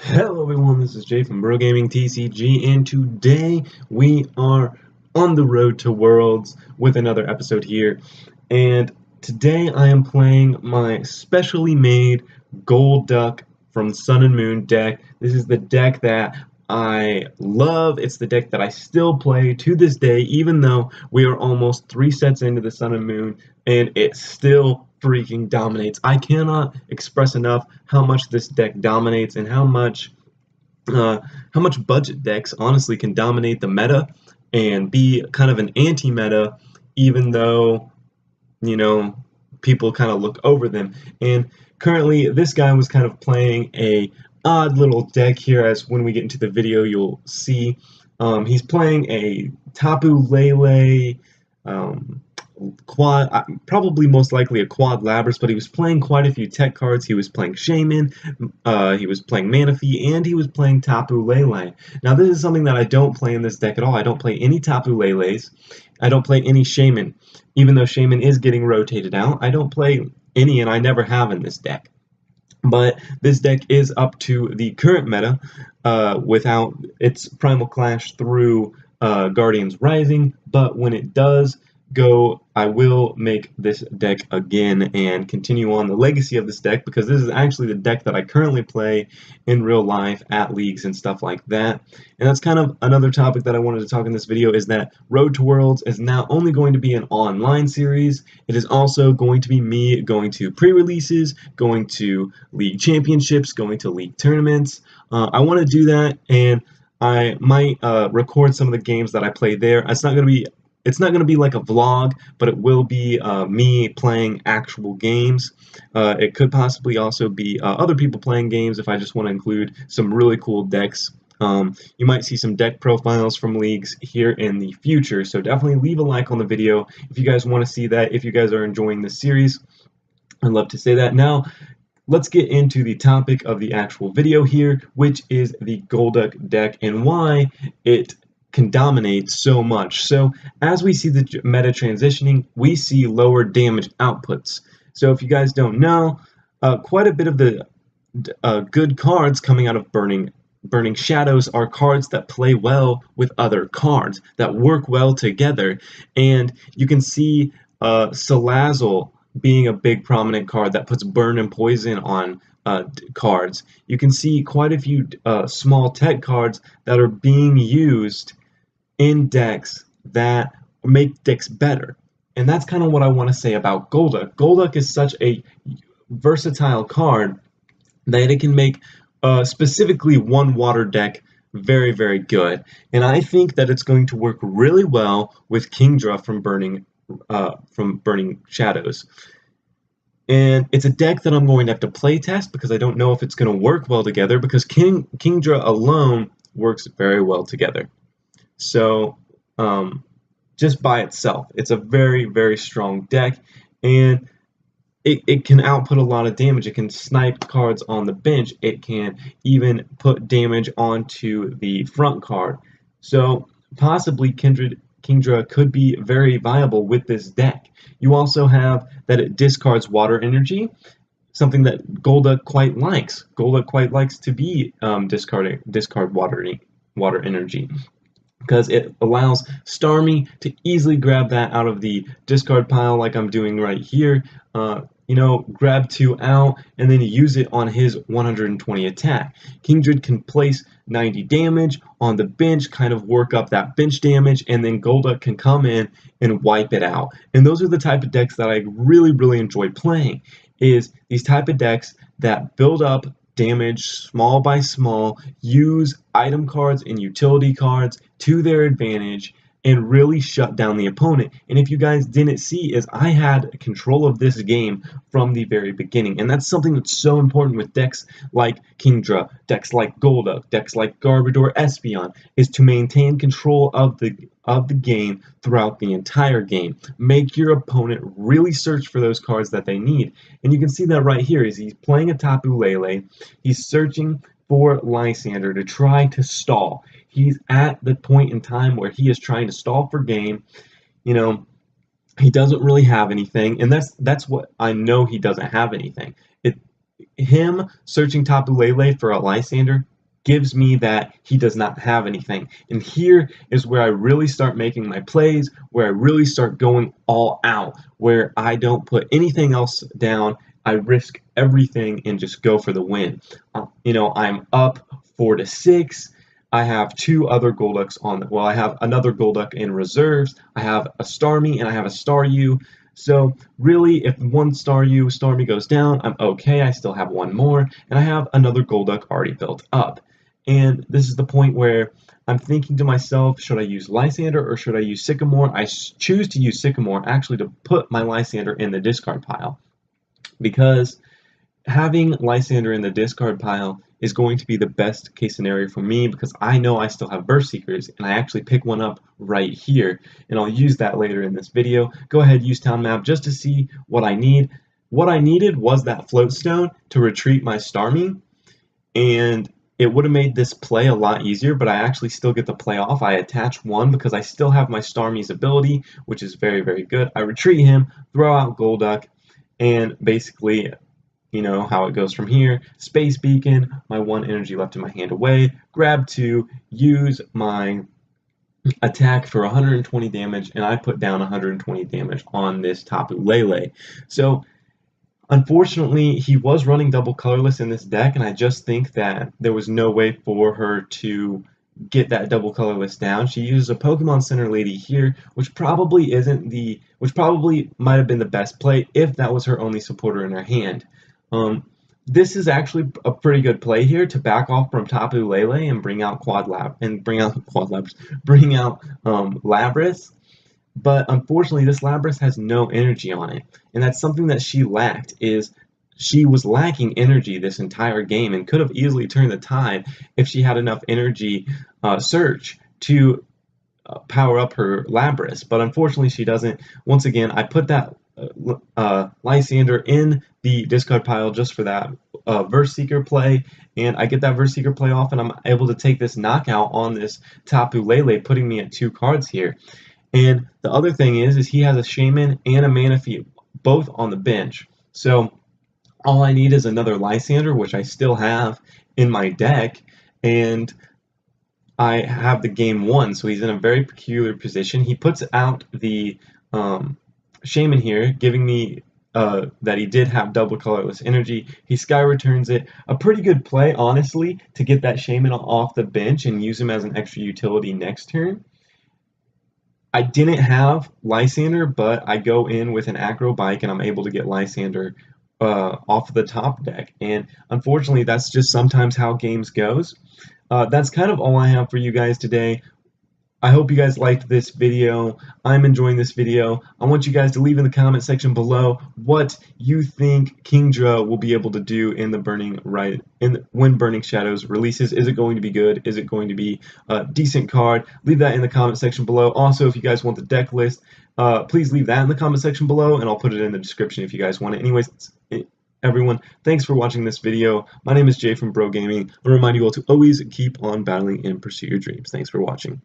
Hello everyone, this is Jay from Bro Gaming TCG, and today we are on the road to Worlds with another episode here. And today I am playing my specially made Golduck from Sun and Moon deck. This is the deck that I love. It's the deck that I still play to this day, even though we are almost 3 sets into the Sun and Moon, and it still freaking dominates. I cannot express enough how much this deck dominates and how much budget decks honestly can dominate the meta and be kind of an anti-meta, even though people kind of look over them. And currently this guy was kind of playing a odd little deck here, as when we get into the video you'll see. He's playing a Tapu Lele, quad, probably most likely a quad Labras, but he was playing quite a few tech cards. He was playing Shaman, he was playing Manaphy, and he was playing Tapu Lele. Now this is something that I don't play in this deck at all. I don't play any Tapu Leles. I don't play any Shaman, even though Shaman is getting rotated out. I don't play any, and I never have in this deck. But this deck is up to the current meta without its Primal Clash through Guardians Rising, but when it does go, I will make this deck again and continue on the legacy of this deck, because this is actually the deck that I currently play in real life at leagues and stuff like that. And that's kind of another topic that I wanted to talk in this video, is that Road to Worlds is not only going to be an online series, it is also going to be me going to pre-releases, going to league championships, going to league tournaments. I want to do that, and I might record some of the games that I play there. It's not going to be like a vlog, but it will be me playing actual games. It could possibly also be other people playing games if I just want to include some really cool decks. You might see some deck profiles from leagues here in the future, so definitely leave a like on the video if you guys want to see that, if you guys are enjoying this series. I'd love to say that. Now, let's get into the topic of the actual video here, which is the Golduck deck and why it can dominate so much. So as we see the meta transitioning, we see lower damage outputs. So if you guys don't know, quite a bit of the good cards coming out of Burning Shadows are cards that play well with other cards, that work well together. And you can see Salazzle being a big prominent card that puts burn and poison on cards. You can see quite a few small tech cards that are being used in decks that make decks better. And that's kind of what I want to say about Golduck. Golduck is such a versatile card that it can make specifically one water deck very, very good. And I think that it's going to work really well with Kingdra from Burning Shadows. And it's a deck that I'm going to have to play test, because I don't know if it's going to work well together, because Kingdra alone works very well together. So just by itself, it's a very, very strong deck, and it can output a lot of damage. It can snipe cards on the bench. It can even put damage onto the front card. So possibly Kingdra could be very viable with this deck. You also have that it discards water energy, something that Golduck quite likes. Golduck quite likes to be discard water energy, because it allows Starmie to easily grab that out of the discard pile, like I'm doing right here. Grab 2 out and then use it on his 120 attack. Kingdra can place 90 damage on the bench, kind of work up that bench damage, and then Golduck can come in and wipe it out. And those are the type of decks that I really, really enjoy playing, is these type of decks that build up damage small by small, use item cards and utility cards to their advantage, and really shut down the opponent. And if you guys didn't see, is I had control of this game from the very beginning. And that's something that's so important with decks like Kingdra, decks like Golduck, decks like Garbodor, Espeon, is to maintain control of the game throughout the entire game. Make your opponent really search for those cards that they need. And you can see that right here, is he's playing a Tapu Lele. He's searching for Lysander to try to stall. He's at the point in time where he is trying to stall for game. He doesn't really have anything, and that's what I know, he doesn't have anything. Him searching Tapu Lele for a Lysander, gives me that he does not have anything. And here is where I really start making my plays, where I really start going all out, where I don't put anything else down. I risk everything and just go for the win. I'm up 4-6. I have two other Golducks I have another Golduck in reserves. I have a Starmie and I have a Staryu. So really, if one Starmie goes down, I'm okay. I still have one more, and I have another Golduck already built up. And this is the point where I'm thinking to myself, should I use Lysander or should I use Sycamore? I choose to use Sycamore actually to put my Lysander in the discard pile, because having Lysander in the discard pile is going to be the best case scenario for me, because I know I still have Burst Seekers, and I actually pick one up right here, and I'll use that later in this video. Go ahead, use Town Map just to see what I need. What I needed was that Float Stone to retreat my Starmie, and it would have made this play a lot easier, but I actually still get the play off. I attach one because I still have my Starmie's ability, which is very, very good. I retreat him, throw out Golduck, and basically, you know how it goes from here. Space Beacon, my one energy left in my hand away, grab two, use my attack for 120 damage, and I put down 120 damage on this Tapu Lele. So unfortunately, he was running double colorless in this deck, and I just think that there was no way for her to get that double colorless down. She uses a Pokemon Center Lady here, which probably might have been the best play if that was her only supporter in her hand. This is actually a pretty good play here to back off from Tapu Lele and bring out Lapras. But unfortunately, this Lapras has no energy on it, and that's something that she lacked. She was lacking energy this entire game and could have easily turned the tide if she had enough energy search to power up her Lapras. But unfortunately, she doesn't. Once again, I put that Lysander in the discard pile just for that Verse Seeker play, and I get that Verse Seeker play off, and I'm able to take this knockout on this Tapu Lele, putting me at 2 cards here. And the other thing is he has a Shaman and a Manaphy both on the bench. So all I need is another Lysander, which I still have in my deck, and I have the game won. So he's in a very peculiar position. He puts out the Shaman here, giving me that he did have double colorless energy. He Sky Returns it. A pretty good play, honestly, to get that Shaman off the bench and use him as an extra utility next turn. I didn't have Lysander, but I go in with an Acro Bike and I'm able to get Lysander off the top deck. And unfortunately, that's just sometimes how games goes. That's kind of all I have for you guys today. I hope you guys liked this video. I'm enjoying this video. I want you guys to leave in the comment section below what you think Kingdra will be able to do in the when Burning Shadows releases. Is it going to be good? Is it going to be a decent card? Leave that in the comment section below. Also, if you guys want the deck list, please leave that in the comment section below, and I'll put it in the description if you guys want it. Anyways, everyone, thanks for watching this video. My name is Jay from Bro Gaming. I want to remind you all to always keep on battling and pursue your dreams. Thanks for watching.